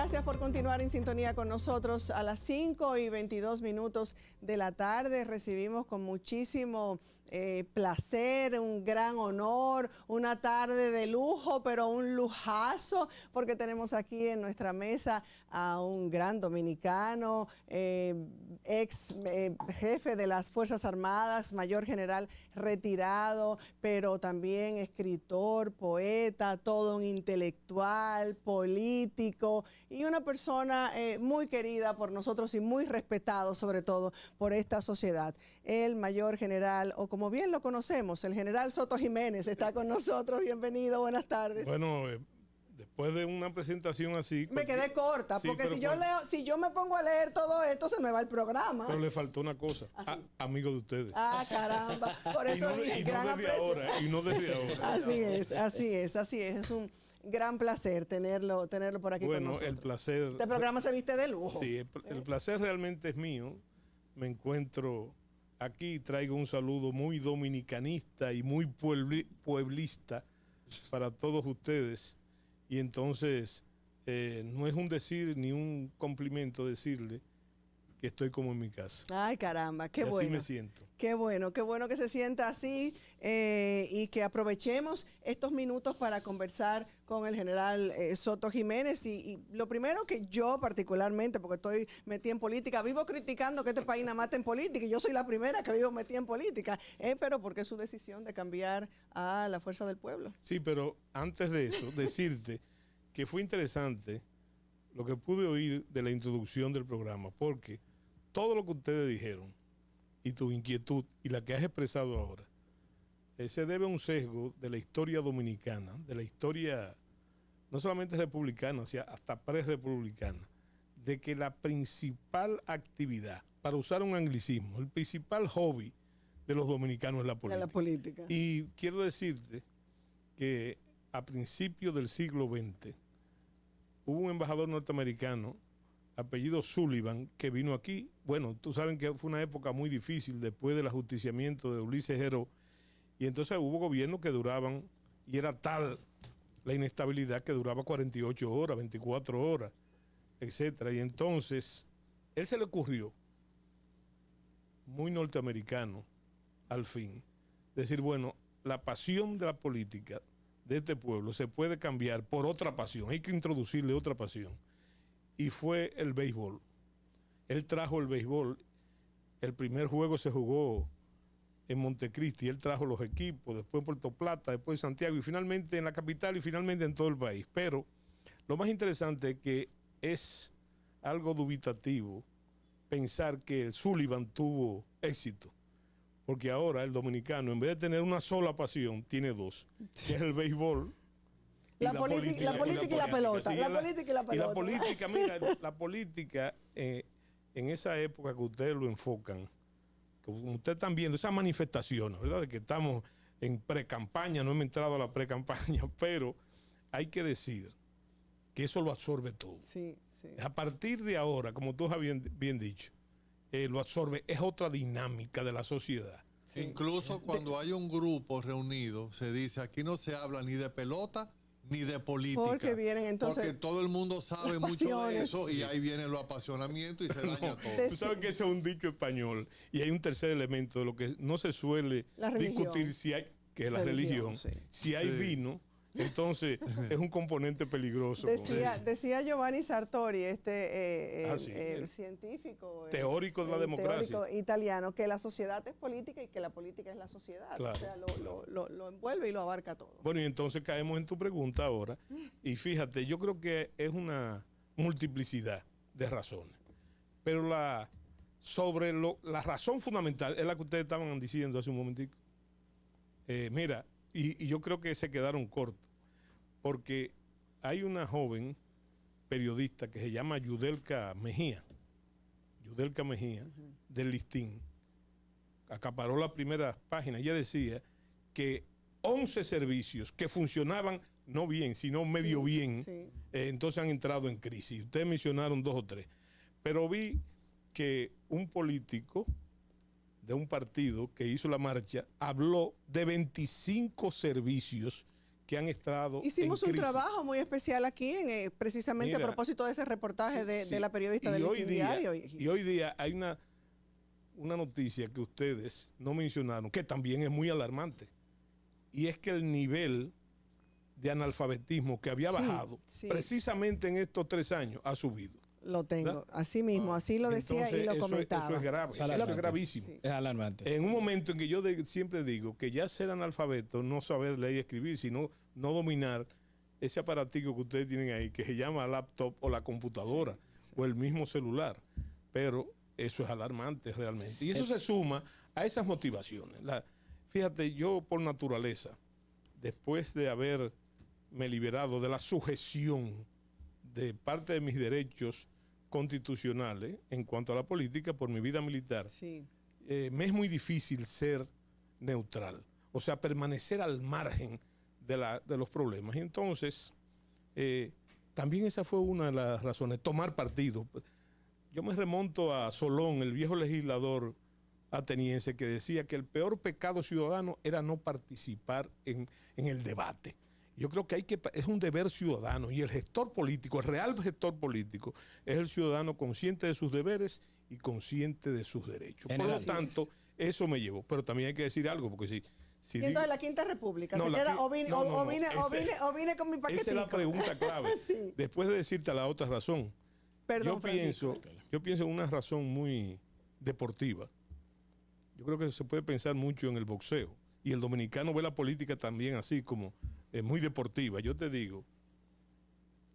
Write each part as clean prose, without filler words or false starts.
Gracias por continuar en sintonía con nosotros. A las 5:22 de la tarde recibimos con muchísimo placer, un gran honor, una tarde de lujo, pero un lujazo, porque tenemos aquí en nuestra mesa a un gran dominicano, ex jefe de las Fuerzas Armadas, mayor general retirado, pero también escritor, poeta, todo un intelectual, político y una persona muy querida por nosotros y muy respetado sobre todo por esta sociedad. El mayor general, o como bien lo conocemos, el general Soto Jiménez está con nosotros. Bienvenido, buenas tardes. Bueno, después de una presentación así... Me quedé corta, sí, porque si yo me pongo a leer todo esto, se me va el programa. Pero le faltó una cosa, amigo de ustedes. Ah, caramba, por eso dije, gran aprecio. Y no desde ahora. Así es. Es un gran placer tenerlo por aquí con nosotros. Bueno, el placer... Este programa se viste de lujo. Sí, el placer realmente es mío. Me encuentro aquí, traigo un saludo muy dominicanista y muy pueblista para todos ustedes. Y entonces, no es un decir ni un complemento decirle que estoy como en mi casa. Ay, caramba, qué bueno. Así me siento. Qué bueno que se sienta así y que aprovechemos estos minutos para conversar con el general Soto Jiménez. Y lo primero que yo particularmente, porque estoy metida en política, vivo criticando que este país nada mate en política, y yo soy la primera que vivo metida en política, pero porque es su decisión de cambiar a la Fuerza del Pueblo. Sí, pero antes de eso, decirte que fue interesante lo que pude oír de la introducción del programa, porque todo lo que ustedes dijeron y tu inquietud y la que has expresado ahora se debe a un sesgo de la historia dominicana, de la historia no solamente republicana, sino hasta pre-republicana, de que la principal actividad, para usar un anglicismo, el principal hobby de los dominicanos es la política. Y quiero decirte que a principios del siglo XX hubo un embajador norteamericano apellido Sullivan, que vino aquí. Bueno, tú sabes que fue una época muy difícil después del ajusticiamiento de Ulises Heró, y entonces hubo gobiernos que duraban, y era tal la inestabilidad que duraba 48 horas, 24 horas, etcétera. Y entonces, él se le ocurrió, muy norteamericano, al fin, decir, bueno, la pasión de la política de este pueblo se puede cambiar por otra pasión, hay que introducirle otra pasión. Y fue el béisbol. Él trajo el béisbol. El primer juego se jugó en Montecristi. Él trajo los equipos, después en Puerto Plata, después en Santiago, y finalmente en la capital y finalmente en todo el país. Pero lo más interesante es que es algo dubitativo pensar que Sullivan tuvo éxito. Porque ahora el dominicano, en vez de tener una sola pasión, tiene dos, que es el béisbol. La política y la pelota. La política y la pelota. Y la política, mira, la política, en esa época que ustedes lo enfocan, como ustedes están viendo, esas manifestaciones, ¿verdad? De que estamos en pre-campaña, no hemos entrado a la pre-campaña, pero hay que decir que eso lo absorbe todo. Sí. A partir de ahora, como tú has bien dicho, lo absorbe, es otra dinámica de la sociedad. Sí. Incluso cuando hay un grupo reunido, se dice, aquí no se habla ni de pelota, ni de política. Porque vienen entonces. Porque todo el mundo sabe mucho de eso y ahí vienen los apasionamientos y se daña todo. Tú sabes que ese es un dicho español y hay un tercer elemento de lo que no se suele discutir, si hay, que es la religión. Sí. Si hay vino, entonces es un componente peligroso. Decía Giovanni Sartori, científico, teórico de la democracia, teórico italiano, que la sociedad es política y que la política es la sociedad. Claro, o sea, lo envuelve y lo abarca todo. Bueno, y entonces caemos en tu pregunta ahora, y fíjate, yo creo que es una multiplicidad de razones, pero la razón fundamental es la que ustedes estaban diciendo hace un momentico. Mira, y yo creo que se quedaron cortos, porque hay una joven periodista que se llama Yudelka Mejía, del Listín, acaparó la primera página. Ella decía que 11 servicios que funcionaban no bien, sino medio bien, entonces han entrado en crisis. Ustedes mencionaron 2 o 3, pero vi que un político de un partido que hizo la marcha habló de 25 servicios que han estado Hicimos en un crisis. trabajo muy especial aquí, precisamente Mira, a propósito de ese reportaje Sí. de la periodista Y del hoy Listín día- Diario. Y hoy día hay una noticia que ustedes no mencionaron, que también es muy alarmante. Y es que el nivel de analfabetismo que había Sí, bajado, sí. precisamente en estos 3 años, ha subido. Lo tengo, ¿verdad? así mismo, así lo decía Entonces, y lo comentaba. Eso es grave, Es eso es alarmante. gravísimo. Sí. Es alarmante. En un momento en que yo siempre digo que ya ser analfabeto, no saber leer y escribir, sino no dominar ese aparatico que ustedes tienen ahí, que se llama laptop o la computadora o el mismo celular. Pero eso es alarmante realmente. Y eso se suma a esas motivaciones. Fíjate, yo por naturaleza, después de haberme liberado de la sujeción de parte de mis derechos constitucionales en cuanto a la política por mi vida militar, Sí. me es muy difícil ser neutral, o sea, permanecer al margen de los problemas. Y entonces, también esa fue una de las razones, tomar partido. Yo me remonto a Solón, el viejo legislador ateniense, que decía que el peor pecado ciudadano era no participar en el debate. Yo creo que es un deber ciudadano, y el gestor político, el real gestor político, es el ciudadano consciente de sus deberes y consciente de sus derechos. Por lo Así tanto, eso me llevó. Pero también hay que decir algo, porque si Y entonces la Quinta República No, se la queda qui- o vine, no, no, o no, vine, o vine con mi paquetico. esa es la pregunta clave. Sí. Después de decirte la otra razón, Perdón, yo Francisco. pienso en una razón muy deportiva. Yo creo que se puede pensar mucho en el boxeo. Y el dominicano ve la política también así, como muy deportiva. Yo te digo,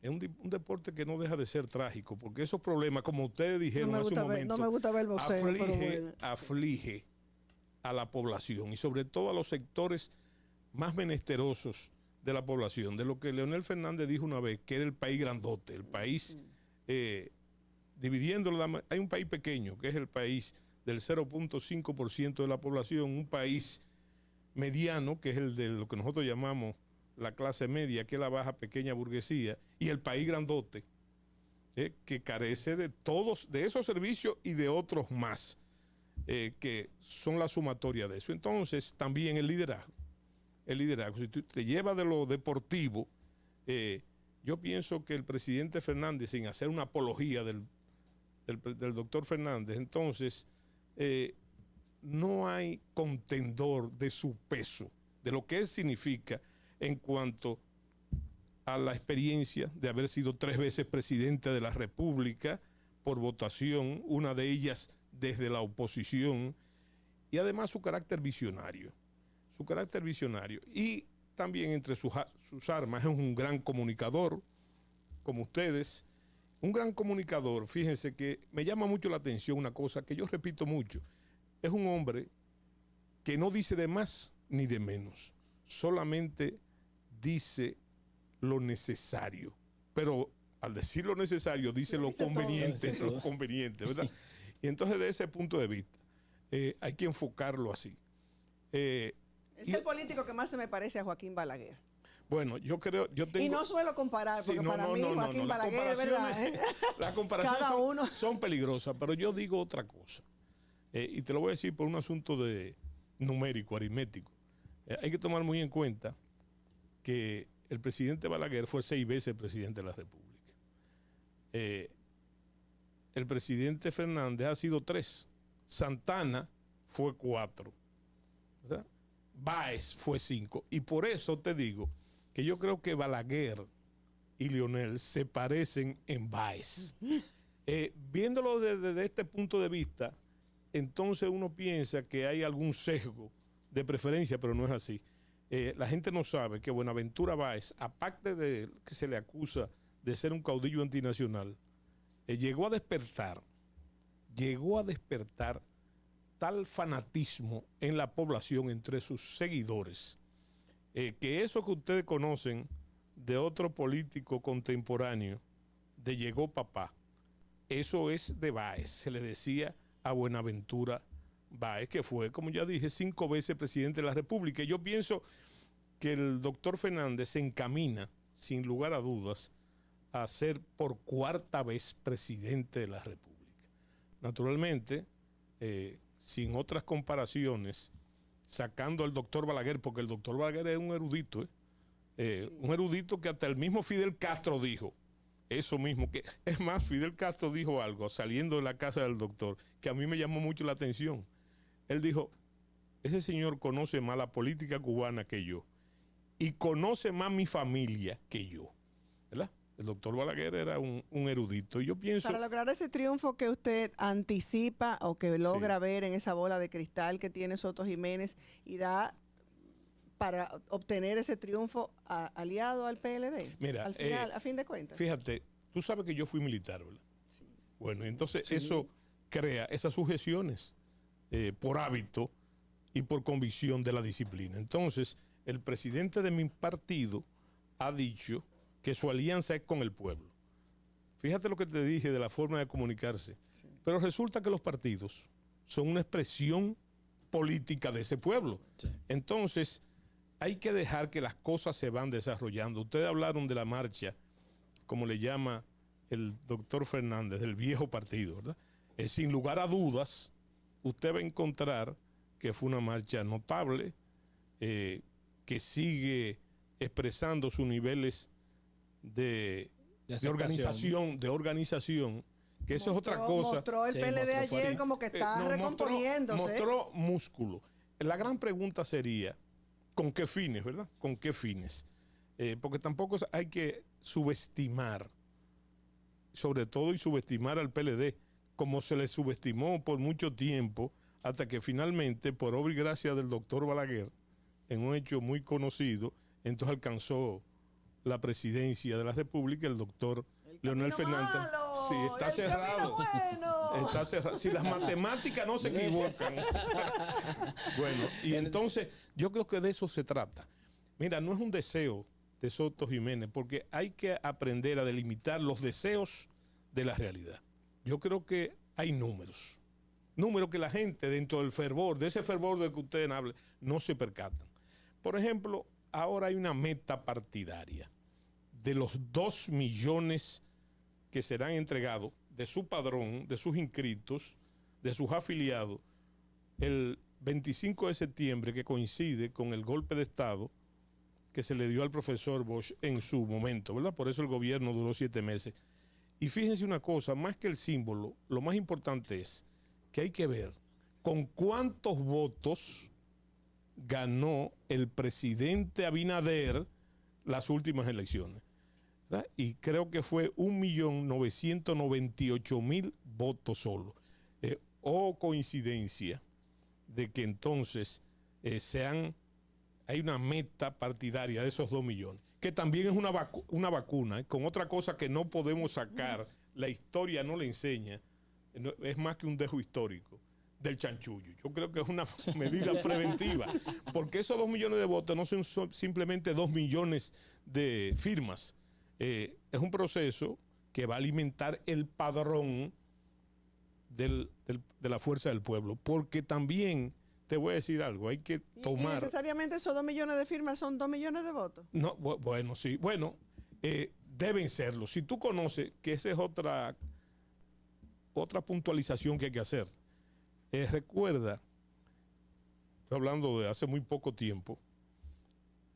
es un deporte que no deja de ser trágico, porque esos problemas, como ustedes dijeron No me hace un gusta ver, momento, no me gusta ver el boxeo, pero bueno. aflige a la población y sobre todo a los sectores más menesterosos de la población, de lo que Leonel Fernández dijo una vez, que era el país grandote, el país dividiéndolo, hay un país pequeño, que es el país del 0.5% de la población, un país mediano, que es el de lo que nosotros llamamos la clase media, que es la baja pequeña burguesía, y el país grandote, que carece de todos, de esos servicios y de otros más, que son la sumatoria de eso. Entonces, también el liderazgo, si tú te llevas de lo deportivo, yo pienso que el presidente Fernández, sin hacer una apología del doctor Fernández, entonces no hay contendor de su peso, de lo que él significa en cuanto a la experiencia de haber sido 3 veces presidente de la República por votación, una de ellas desde la oposición, y además su carácter visionario. Y también entre sus armas es un gran comunicador, como ustedes, un gran comunicador. Fíjense que me llama mucho la atención una cosa que yo repito mucho. Es un hombre que no dice de más ni de menos, solamente dice lo necesario. Pero al decir lo necesario, dice lo conveniente, ¿verdad? Y entonces, de ese punto de vista, hay que enfocarlo así. Es el político que más se me parece a Joaquín Balaguer. Bueno, yo tengo... Y no suelo comparar, porque para mí Joaquín Balaguer, ¿verdad? Las comparaciones son peligrosas, pero yo digo otra cosa. Y te lo voy a decir por un asunto de numérico, aritmético. Hay que tomar muy en cuenta que el presidente Balaguer fue 6 veces presidente de la República. El presidente Fernández ha sido 3. Santana fue 4. ¿Verdad? Báez fue 5. Y por eso te digo que yo creo que Balaguer y Leonel se parecen en Báez. Viéndolo desde este punto de vista, entonces uno piensa que hay algún sesgo de preferencia, pero no es así. La gente no sabe que Buenaventura Báez, aparte de que se le acusa de ser un caudillo antinacional, llegó a despertar tal fanatismo en la población entre sus seguidores, que eso que ustedes conocen de otro político contemporáneo, de Llegó Papá, eso es de Báez. Se le decía a Buenaventura Báez, que fue, como ya dije, 5 veces presidente de la República. Y yo pienso que el doctor Fernández se encamina, sin lugar a dudas, a ser por 4ª vez presidente de la República. Naturalmente, sin otras comparaciones, sacando al doctor Balaguer, porque el doctor Balaguer es un erudito, Un erudito que hasta el mismo Fidel Castro dijo eso mismo. Que, es más, Fidel Castro dijo algo saliendo de la casa del doctor que a mí me llamó mucho la atención. Él dijo, ese señor conoce más la política cubana que yo y conoce más mi familia que yo, ¿verdad? El doctor Balaguer era un erudito. Y yo pienso... Para lograr ese triunfo que usted anticipa o que logra ver en esa bola de cristal que tiene Soto Jiménez, irá para obtener ese triunfo aliado al PLD. Mira, al final, a fin de cuentas. Fíjate, tú sabes que yo fui militar, ¿verdad? Sí. Bueno, entonces eso crea esas sujeciones por hábito y por convicción de la disciplina. Entonces, el presidente de mi partido ha dicho que su alianza es con el pueblo. Fíjate lo que te dije de la forma de comunicarse. Sí. Pero resulta que los partidos son una expresión política de ese pueblo. Sí. Entonces, hay que dejar que las cosas se van desarrollando. Ustedes hablaron de la marcha, como le llama el doctor Fernández, del viejo partido, ¿verdad? Sin lugar a dudas, usted va a encontrar que fue una marcha notable, que sigue expresando sus niveles de organización, que eso es otra cosa. Mostró el PLD ayer como que está recomponiéndose. Mostró músculo. La gran pregunta sería, ¿con qué fines, verdad? ¿Con qué fines? Porque tampoco hay que subestimar, sobre todo y subestimar al PLD, como se le subestimó por mucho tiempo, hasta que finalmente, por obra y gracia del doctor Balaguer, en un hecho muy conocido, entonces alcanzó la presidencia de la República el doctor Leonel Fernández. Malo, sí, está cerrado. Bueno. Está cerrado. Si las matemáticas no se equivocan. Bueno, y entonces yo creo que de eso se trata. Mira, no es un deseo de Soto Jiménez, porque hay que aprender a delimitar los deseos de la realidad. Yo creo que hay números que la gente dentro del fervor, de ese fervor del que ustedes hablan, no se percatan. Por ejemplo, ahora hay una meta partidaria de los 2 millones que serán entregados de su padrón, de sus inscritos, de sus afiliados, el 25 de septiembre, que coincide con el golpe de Estado que se le dio al profesor Bosch en su momento, ¿verdad? Por eso el gobierno duró 7 meses. Y fíjense una cosa, más que el símbolo, lo más importante es que hay que ver con cuántos votos ganó el presidente Abinader las últimas elecciones, ¿verdad? Y creo que fue 1.998.000 votos solo. O coincidencia de que entonces hay una meta partidaria de esos 2 millones, que también es una vacuna, con otra cosa que no podemos sacar, la historia no le enseña, es más que un dejo histórico del chanchullo. Yo creo que es una medida preventiva, porque esos 2 millones de votos no son simplemente 2 millones de firmas. Es un proceso que va a alimentar el padrón de la fuerza del pueblo, porque también te voy a decir algo, hay que tomar... ¿Y necesariamente esos 2 millones de firmas son 2 millones de votos? No, bueno, sí, deben serlo. Si tú conoces que esa es otra puntualización que hay que hacer. Recuerda, estoy hablando de hace muy poco tiempo,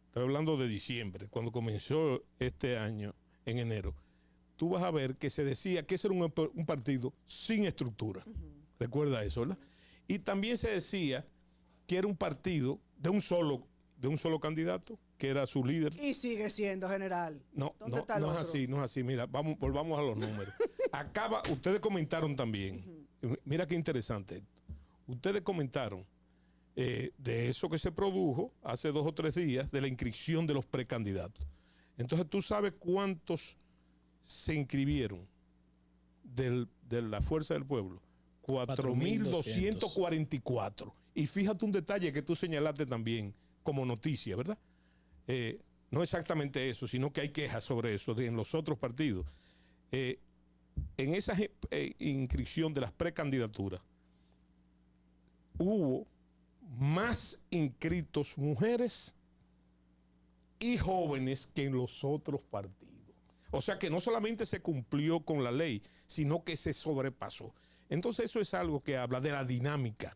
estoy hablando de diciembre, cuando comenzó este año, en enero, tú vas a ver que se decía que ese era un partido sin estructura. Recuerda eso, ¿verdad? Y también se decía que era un partido de un solo candidato, que era su líder. Y sigue siendo, general. No es así. Mira, volvamos a los números. Ustedes comentaron también, mira qué interesante esto. Ustedes comentaron de eso que se produjo hace 2 o 3 días, de la inscripción de los precandidatos. Entonces, ¿tú sabes cuántos se inscribieron de la Fuerza del Pueblo? 4.244. Y fíjate un detalle que tú señalaste también como noticia, ¿verdad? No exactamente eso, sino que hay quejas sobre eso en los otros partidos. En esa inscripción de las precandidaturas hubo más inscritos mujeres y jóvenes que en los otros partidos. O sea que no solamente se cumplió con la ley, sino que se sobrepasó. Entonces eso es algo que habla de la dinámica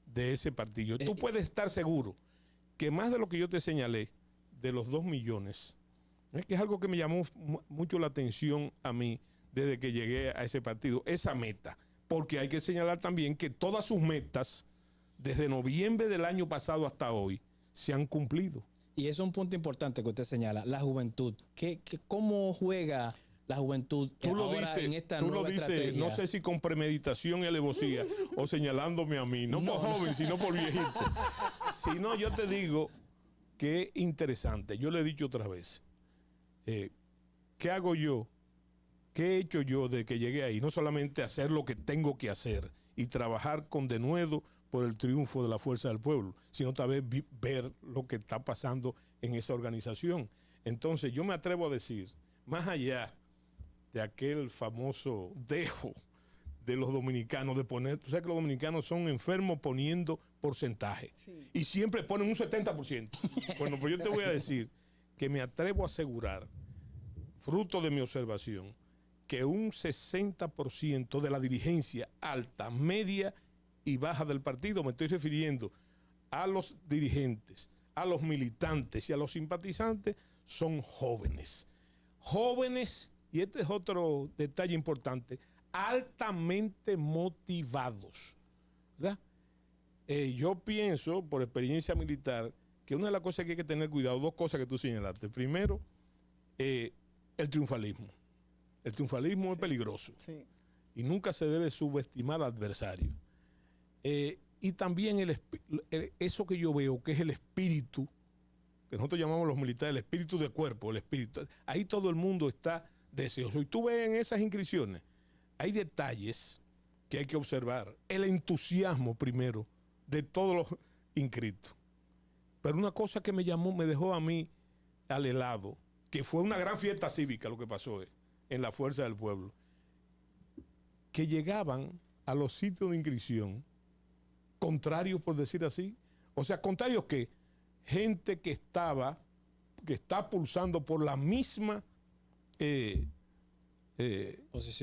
de ese partido. Tú puedes estar seguro que más de lo que yo te señalé de los 2 millones, es que es algo que me llamó mucho la atención a mí desde que llegué a ese partido, esa meta, porque hay que señalar también que todas sus metas, desde noviembre del año pasado hasta hoy, se han cumplido. Y eso es un punto importante que usted señala, la juventud. ¿Cómo juega la juventud en esta nueva estrategia? No sé si con premeditación y alevosía o señalándome a mí, no por joven, sino por viejito. Si no, yo te digo que es interesante. Yo le he dicho otra vez, ¿qué hago yo? ¿Qué he hecho yo desde que llegué ahí? No solamente hacer lo que tengo que hacer y trabajar con denuedo por el triunfo de la fuerza del pueblo, sino también ver lo que está pasando en esa organización. Entonces yo me atrevo a decir, más allá de aquel famoso dejo de los dominicanos de poner, tú sabes que los dominicanos son enfermos poniendo porcentaje, sí, y siempre ponen un 70%. Bueno, pues yo te voy a decir que me atrevo a asegurar, fruto de mi observación, que un 60% de la dirigencia alta, media y baja del partido, me estoy refiriendo a los dirigentes, a los militantes y a los simpatizantes, son jóvenes. Jóvenes, y este es otro detalle importante, altamente motivados, ¿verdad? Yo pienso, por experiencia militar, que una de las cosas que hay que tener cuidado, dos cosas que tú señalaste. Primero, el triunfalismo. El triunfalismo, sí, es peligroso, sí, y nunca se debe subestimar al adversario. Y también eso que yo veo, que es el espíritu, que nosotros llamamos los militares el espíritu de cuerpo, el espíritu. Ahí todo el mundo está deseoso. Y tú ves en esas inscripciones, hay detalles que hay que observar. El entusiasmo, primero, de todos los inscritos. Pero una cosa que me dejó a mí al helado, que fue una gran fiesta cívica lo que pasó en la Fuerza del Pueblo, que llegaban a los sitios de inscripción contrarios, por decir así. O sea, contrarios que gente que está pulsando por la misma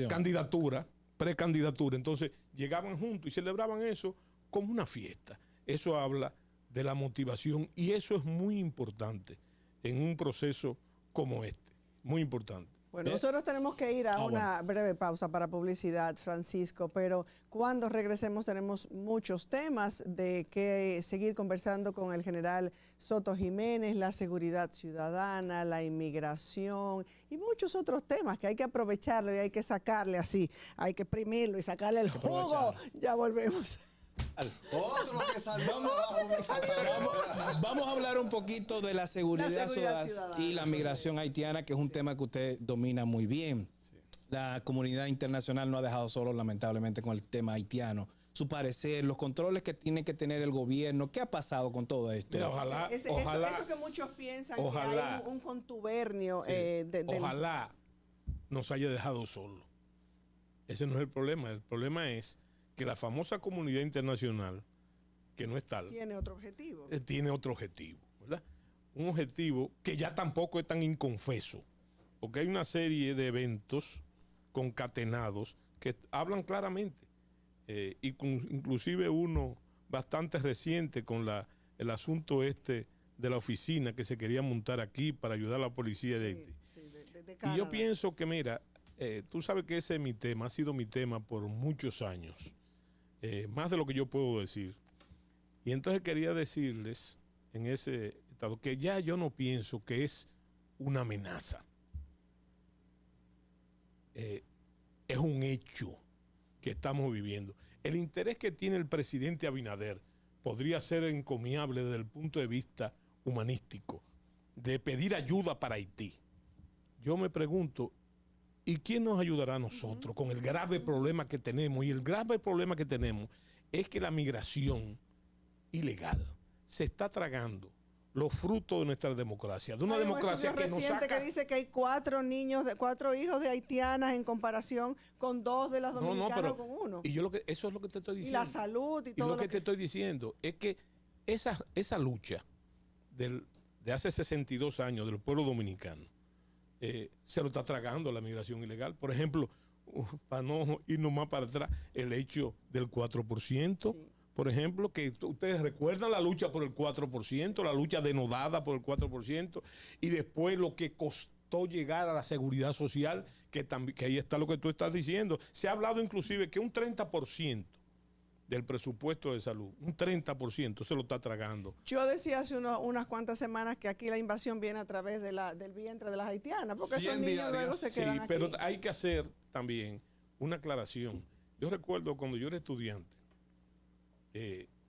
candidatura, precandidatura. Entonces llegaban juntos y celebraban eso como una fiesta. Eso habla de la motivación y eso es muy importante en un proceso como este. Muy importante. Bueno, nosotros tenemos que ir a una breve pausa para publicidad, Francisco, pero cuando regresemos tenemos muchos temas de que seguir conversando con el general Soto Jiménez, la seguridad ciudadana, la inmigración y muchos otros temas que hay que aprovecharlo y hay que sacarle así, hay que exprimirlo y sacarle el jugo. Ya volvemos. Otro que salió Vamos a hablar un poquito de la seguridad ciudadana y la migración haitiana, que es un tema que usted domina muy bien. Sí. La comunidad internacional no ha dejado solo, lamentablemente, con el tema haitiano. Su parecer, los controles que tiene que tener el gobierno. ¿Qué ha pasado con todo esto? Mira, ojalá, eso que muchos piensan, ojalá, que hay un contubernio. Sí. Ojalá nos haya dejado solo. Ese no es el problema. El problema es que la famosa comunidad internacional, que no es tal, tiene otro objetivo. Tiene otro objetivo, ¿verdad? Un objetivo que ya tampoco es tan inconfeso, porque hay una serie de eventos concatenados que hablan claramente, inclusive uno bastante reciente con el asunto de la oficina que se quería montar aquí para ayudar a la policía de Haití. Sí, y yo pienso que, mira, tú sabes que ese es mi tema, ha sido mi tema por muchos años. Más de lo que yo puedo decir. Y entonces quería decirles en ese estado que ya yo no pienso que es una amenaza. Es un hecho que estamos viviendo. El interés que tiene el presidente Abinader podría ser encomiable desde el punto de vista humanístico, de pedir ayuda para Haití. Yo me pregunto, ¿y quién nos ayudará a nosotros con el grave problema que tenemos? Y el grave problema que tenemos es que la migración ilegal se está tragando los frutos de nuestra democracia, de una democracia que nos saca... que dice que hay 4 hijos de haitianas en comparación con 2 de las dominicanas con 1. Y eso es lo que te estoy diciendo. Y la salud y todo lo que te estoy diciendo es que esa lucha de hace 62 años del pueblo dominicano, se lo está tragando la migración ilegal. Por ejemplo, para no irnos más para atrás, el hecho del 4%, sí, por ejemplo, que ustedes recuerdan la lucha por el 4%, la lucha denodada por el 4%, y después lo que costó llegar a la seguridad social, que ahí está lo que tú estás diciendo. Se ha hablado inclusive que un 30% del presupuesto de salud, un 30% se lo está tragando. Yo decía hace unas cuantas semanas que aquí la invasión viene a través del vientre de las haitianas, porque esos niños luego se quedan aquí. Pero hay que hacer también una aclaración. Yo recuerdo cuando yo era estudiante,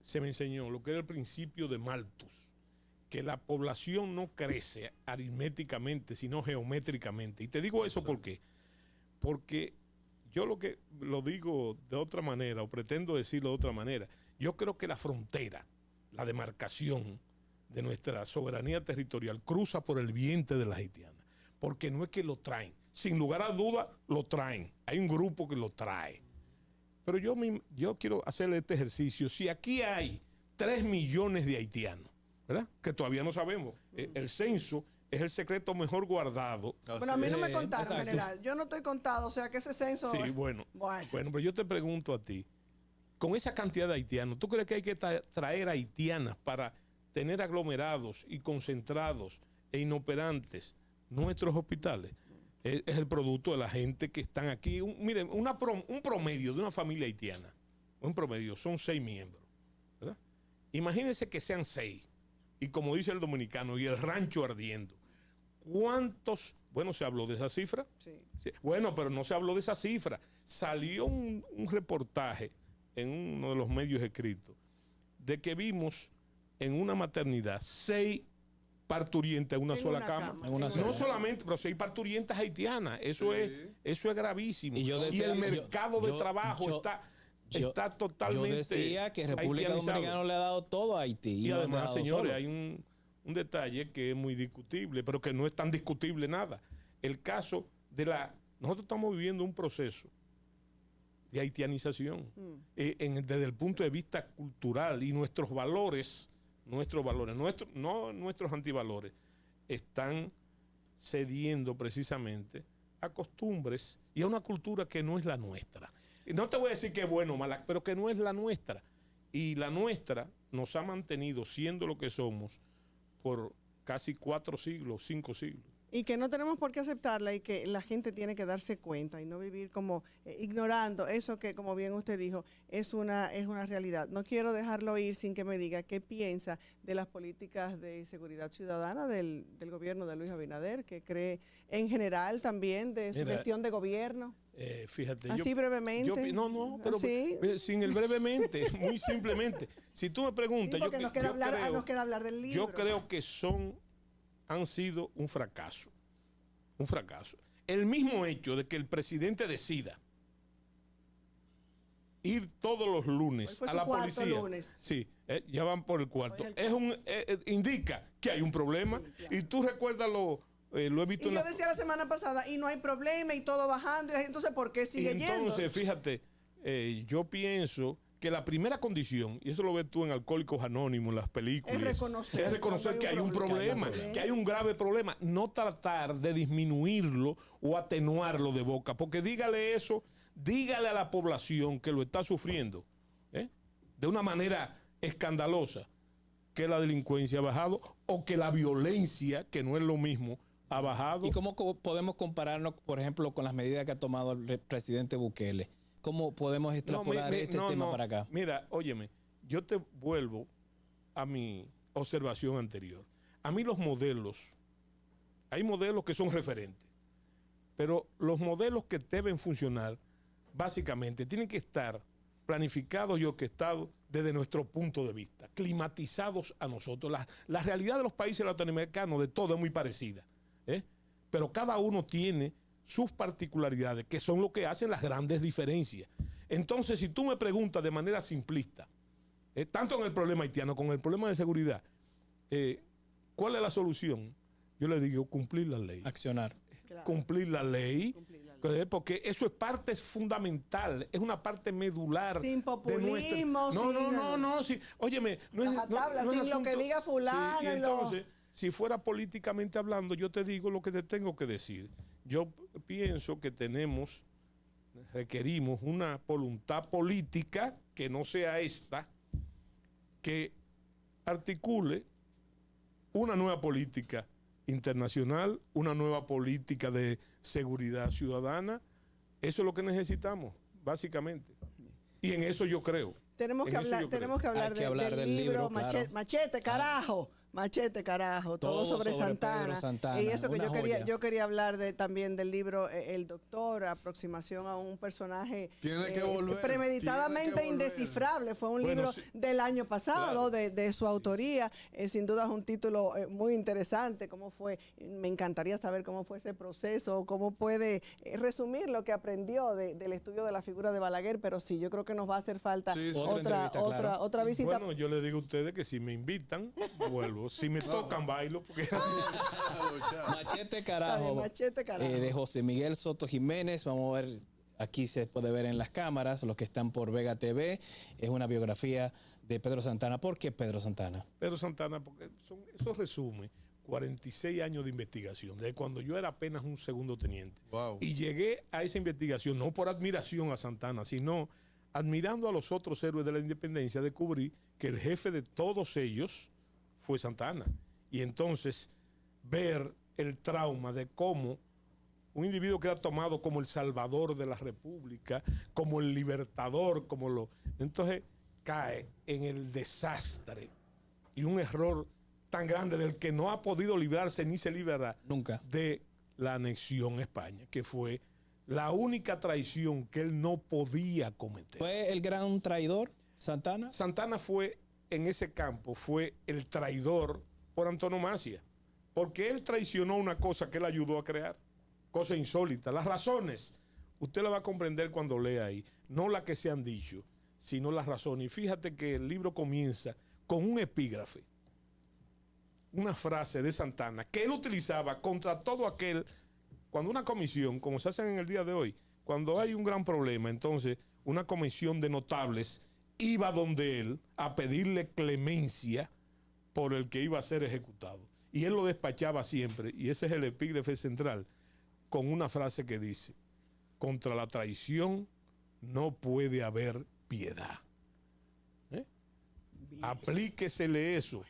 se me enseñó lo que era el principio de Malthus, que la población no crece aritméticamente, sino geométricamente. Y te digo eso ¿por qué? Porque yo lo digo de otra manera, o pretendo decirlo de otra manera. Yo creo que la frontera, la demarcación de nuestra soberanía territorial cruza por el vientre de las haitianas. Porque no es que lo traen. Sin lugar a duda, lo traen. Hay un grupo que lo trae. Pero yo quiero hacerle este ejercicio. Si aquí hay 3 millones de haitianos, ¿verdad? Que todavía no sabemos. El censo es el secreto mejor guardado. Bueno, a mí no me contaron, general. Yo no estoy contado, o sea que ese censo... Sí, bueno, pero yo te pregunto a ti, con esa cantidad de haitianos, ¿tú crees que hay que traer haitianas para tener aglomerados y concentrados e inoperantes nuestros hospitales? Es el producto de la gente que están aquí. Miren, un promedio de una familia haitiana, un promedio, son 6 miembros, ¿verdad? Imagínense que sean 6. Y como dice el dominicano, y el rancho ardiendo. ¿Cuántos? Bueno, ¿se habló de esa cifra? Sí. Sí. Bueno, pero no se habló de esa cifra. Salió un reportaje en uno de los medios escritos de que vimos en una maternidad 6 parturientas en una sola cama. No solamente, pero 6 parturientas haitianas. Eso es gravísimo. Y el mercado de trabajo está totalmente. Yo decía que República Dominicana le ha dado todo a Haití. Y además, señores, hay un detalle que es muy discutible, pero que no es tan discutible nada. El caso de nosotros estamos viviendo un proceso de haitianización desde el punto de vista cultural, y nuestros valores, no nuestros antivalores, están cediendo precisamente a costumbres y a una cultura que no es la nuestra. No te voy a decir que es bueno o mala, pero que no es la nuestra. Y la nuestra nos ha mantenido siendo lo que somos por casi 4 siglos, 5 siglos. Y que no tenemos por qué aceptarla, y que la gente tiene que darse cuenta y no vivir como ignorando eso que, como bien usted dijo, es una realidad. No quiero dejarlo ir sin que me diga qué piensa de las políticas de seguridad ciudadana del gobierno de Luis Abinader, que cree en general también de su gestión de gobierno. Fíjate. Así brevemente. Pero sin el brevemente, muy simplemente. Si tú me preguntas, sí, nos queda hablar del libro. Yo creo que han sido un fracaso. Un fracaso. El mismo hecho de que el presidente decida ir todos los lunes a la policía. Lunes. Sí, ya van por el cuarto. Indica que hay un problema. Sí, claro. Y tú recuerdas lo he visto. Y yo decía la semana pasada, y no hay problema, y todo bajando. Entonces, ¿por qué sigue yendo? Entonces, fíjate, yo pienso que la primera condición, y eso lo ves tú en Alcohólicos Anónimos, en las películas, es reconocer que hay un problema, que hay un grave problema. No tratar de disminuirlo o atenuarlo de boca, porque dígale a la población que lo está sufriendo, de una manera escandalosa, que la delincuencia ha bajado o que la violencia, que no es lo mismo, ha bajado. ¿Y cómo podemos compararnos, por ejemplo, con las medidas que ha tomado el presidente Bukele? ¿Cómo podemos extrapolar este tema para acá? Mira, óyeme, yo te vuelvo a mi observación anterior. A mí hay modelos que son referentes, pero los modelos que deben funcionar, básicamente, tienen que estar planificados y orquestados desde nuestro punto de vista, climatizados a nosotros. La realidad de los países latinoamericanos de todo es muy parecida, pero cada uno tiene sus particularidades, que son lo que hacen las grandes diferencias. Entonces, si tú me preguntas de manera simplista, tanto en el problema haitiano como en el problema de seguridad, ¿cuál es la solución? Yo le digo, cumplir la ley. Accionar. Claro. Cumplir la ley. Porque eso es parte fundamental, es una parte medular. Sin populismo, no. Sí. Óyeme, no es sin asunto, lo que diga fulano. Sí, y entonces, si fuera políticamente hablando, yo te digo lo que te tengo que decir. Yo pienso que requerimos una voluntad política que no sea esta, que articule una nueva política internacional, una nueva política de seguridad ciudadana. Eso es lo que necesitamos, básicamente. Y en eso yo creo. Tenemos que hablar del libro claro. Machete, carajo. Machete, carajo, todo sobre Santana. Y eso que yo quería hablar también del libro El Doctor, aproximación a un personaje premeditadamente indescifrable. Fue un libro del año pasado, claro, de su autoría. Sin duda es un título muy interesante. ¿Cómo fue? Me encantaría saber cómo fue ese proceso, cómo puede resumir lo que aprendió del estudio de la figura de Balaguer, pero sí, yo creo que nos va a hacer falta otra visita. Bueno, yo le digo a ustedes que si me invitan, vuelvo. Si me tocan, bailo. Porque... Machete Carajo, Machete Carajo. De José Miguel Soto Jiménez. Vamos a ver, aquí se puede ver en las cámaras, los que están por Vega TV. Es una biografía de Pedro Santana. ¿Por qué Pedro Santana? Pedro Santana, porque eso resume 46 años de investigación, desde cuando yo era apenas un segundo teniente. Wow. Y llegué a esa investigación, no por admiración a Santana, sino admirando a los otros héroes de la independencia, descubrí que el jefe de todos ellos fue Santana. Y entonces ver el trauma de cómo un individuo que era tomado como el salvador de la república, como el libertador, entonces cae en el desastre y un error tan grande del que no ha podido librarse ni se librará nunca de la anexión a España, que fue la única traición que él no podía cometer. ¿Fue el gran traidor, Santana? Santana fue, en ese campo, fue el traidor por antonomasia, porque él traicionó una cosa que él ayudó a crear, cosa insólita. Las razones, usted la va a comprender cuando lea ahí, no las que se han dicho, sino las razones. Y fíjate que el libro comienza con un epígrafe, una frase de Santana que él utilizaba contra todo aquel, cuando una comisión, como se hacen en el día de hoy, cuando hay un gran problema, entonces una comisión de notables iba donde él a pedirle clemencia por el que iba a ser ejecutado. Y él lo despachaba siempre, y ese es el epígrafe central, con una frase que dice: contra la traición no puede haber piedad. Aplíquesele eso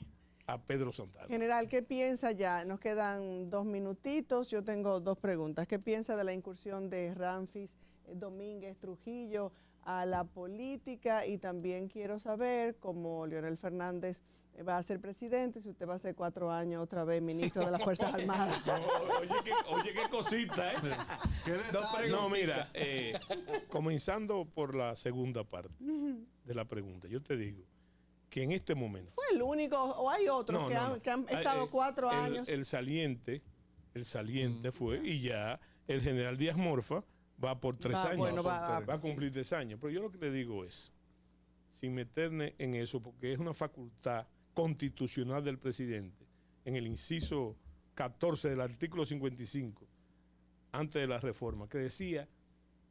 a Pedro Santana. General, ¿qué piensa ya? Nos quedan 2 minutitos. Yo tengo 2 preguntas. ¿Qué piensa de la incursión de Ramfis Domínguez Trujillo a la política? Y también quiero saber, como Leonel Fernández va a ser presidente, si usted va a ser 4 años otra vez ministro de las Fuerzas Armadas. Oye, qué cosita, ¿eh? No, mira, comenzando por la segunda parte de la pregunta, yo te digo que en este momento... ¿Fue el único o hay otros que han estado 4 años? El saliente fue, y ya el general Díaz Morfa va por 3 años. Bueno, va a cumplir 3 años. Pero yo lo que le digo es, sin meterme en eso, porque es una facultad constitucional del presidente, en el inciso 14 del artículo 55, antes de la reforma, que decía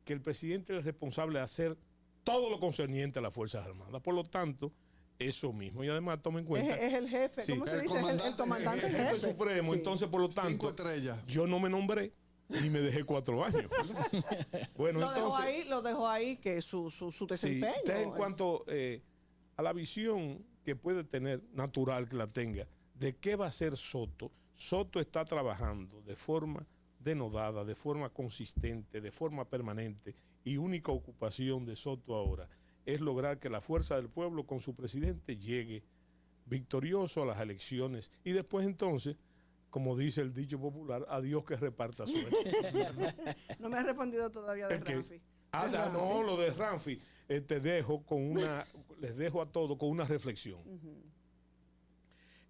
que el presidente es responsable de hacer todo lo concerniente a las Fuerzas Armadas. Por lo tanto, eso mismo. Y además, tome en cuenta... Es el jefe. Sí. ¿Cómo se dice? El comandante jefe. El jefe supremo. Sí. Entonces, por lo tanto, 5 estrellas. Yo no me nombré ni me dejé 4 años. Bueno, lo dejó ahí que su desempeño. Sí, en cuanto a la visión que puede tener, natural que la tenga, de qué va a ser Soto. Soto está trabajando de forma denodada, de forma consistente, de forma permanente, y única ocupación de Soto ahora es lograr que la fuerza del pueblo con su presidente llegue victorioso a las elecciones, y después entonces, como dice el dicho popular, a Dios que reparta suerte. No me ha respondido todavía de Ramfi. No, lo de Ramfi, les dejo a todos con una reflexión.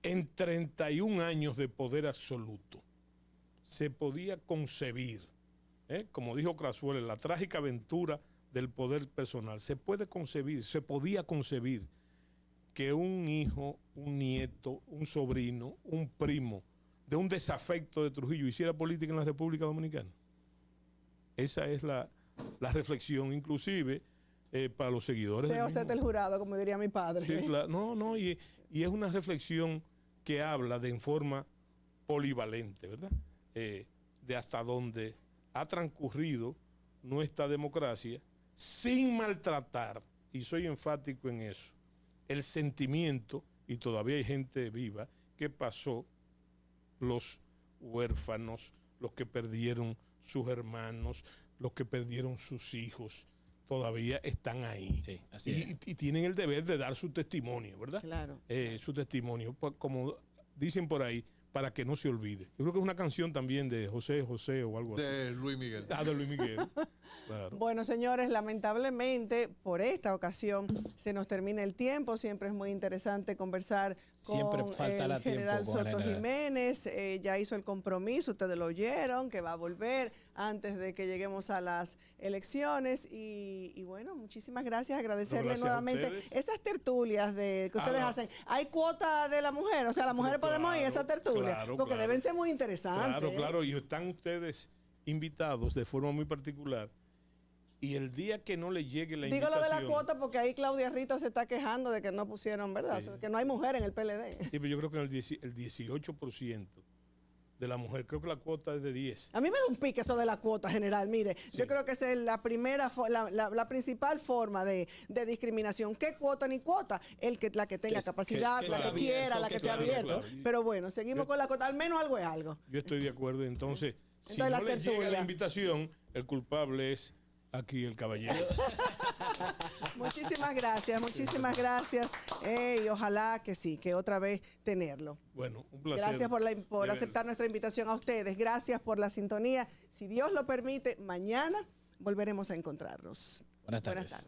En 31 años de poder absoluto, se podía concebir, como dijo Crasuel, la trágica aventura del poder personal, se podía concebir que un hijo, un nieto, un sobrino, un primo de un desafecto de Trujillo hiciera política en la República Dominicana. Esa es la reflexión, inclusive para los seguidores. Sea usted el jurado, como diría mi padre. Sí, claro. Y es una reflexión que habla en forma polivalente, ¿verdad? De hasta dónde ha transcurrido nuestra democracia sin maltratar, y soy enfático en eso, el sentimiento, y todavía hay gente viva, que pasó, los huérfanos, los que perdieron sus hermanos, los que perdieron sus hijos, todavía están ahí. Sí, así es. Y tienen el deber de dar su testimonio, ¿verdad? Claro. Su testimonio, pues, como dicen por ahí, para que no se olvide. Yo creo que es una canción también de José o algo así. De Luis Miguel. Ah, de Luis Miguel. Claro. Bueno, señores, lamentablemente por esta ocasión se nos termina el tiempo. Siempre es muy interesante conversar Siempre con faltará el general tiempo con el Soto general. Jiménez. Ya hizo el compromiso, ustedes lo oyeron, que va a volver antes de que lleguemos a las elecciones. Y bueno, muchísimas gracias. Agradecerle Gracias a nuevamente ustedes. esas tertulias que ustedes no. hacen. ¿Hay cuota de la mujer? O sea, las mujeres podemos ir a esa tertulia. claro, porque claro. deben ser muy interesantes. Claro, ¿eh? claro. Y están ustedes invitados de forma muy particular. Y el día que no le llegue la Digo lo invitación... de la cuota porque ahí Claudia Rita se está quejando de que no pusieron, ¿verdad? Sí. O sea, que no hay mujer en el PLD. Sí, pero yo creo que el 18% de la mujer, creo que la cuota es de 10. A mí me da un pique eso de la cuota general. Mire, Sí. yo creo que esa es la primera, la principal forma de discriminación. ¿Qué cuota ni cuota? La que tenga capacidad, que la esté que quiera, abierto, la que que esté claro, abierto. claro. Pero bueno, seguimos con la cuota. Al menos algo es algo. Yo estoy de acuerdo. Entonces, si Entonces, la no le llega tertulia. la invitación, el culpable es aquí el caballero. Muchísimas gracias, muchísimas gracias. Y ojalá que sí, que otra vez tenerlo. Bueno, un placer. Gracias por De aceptar nuestra invitación a ustedes. Gracias por la sintonía. Si Dios lo permite, mañana volveremos a encontrarnos. Buenas tardes.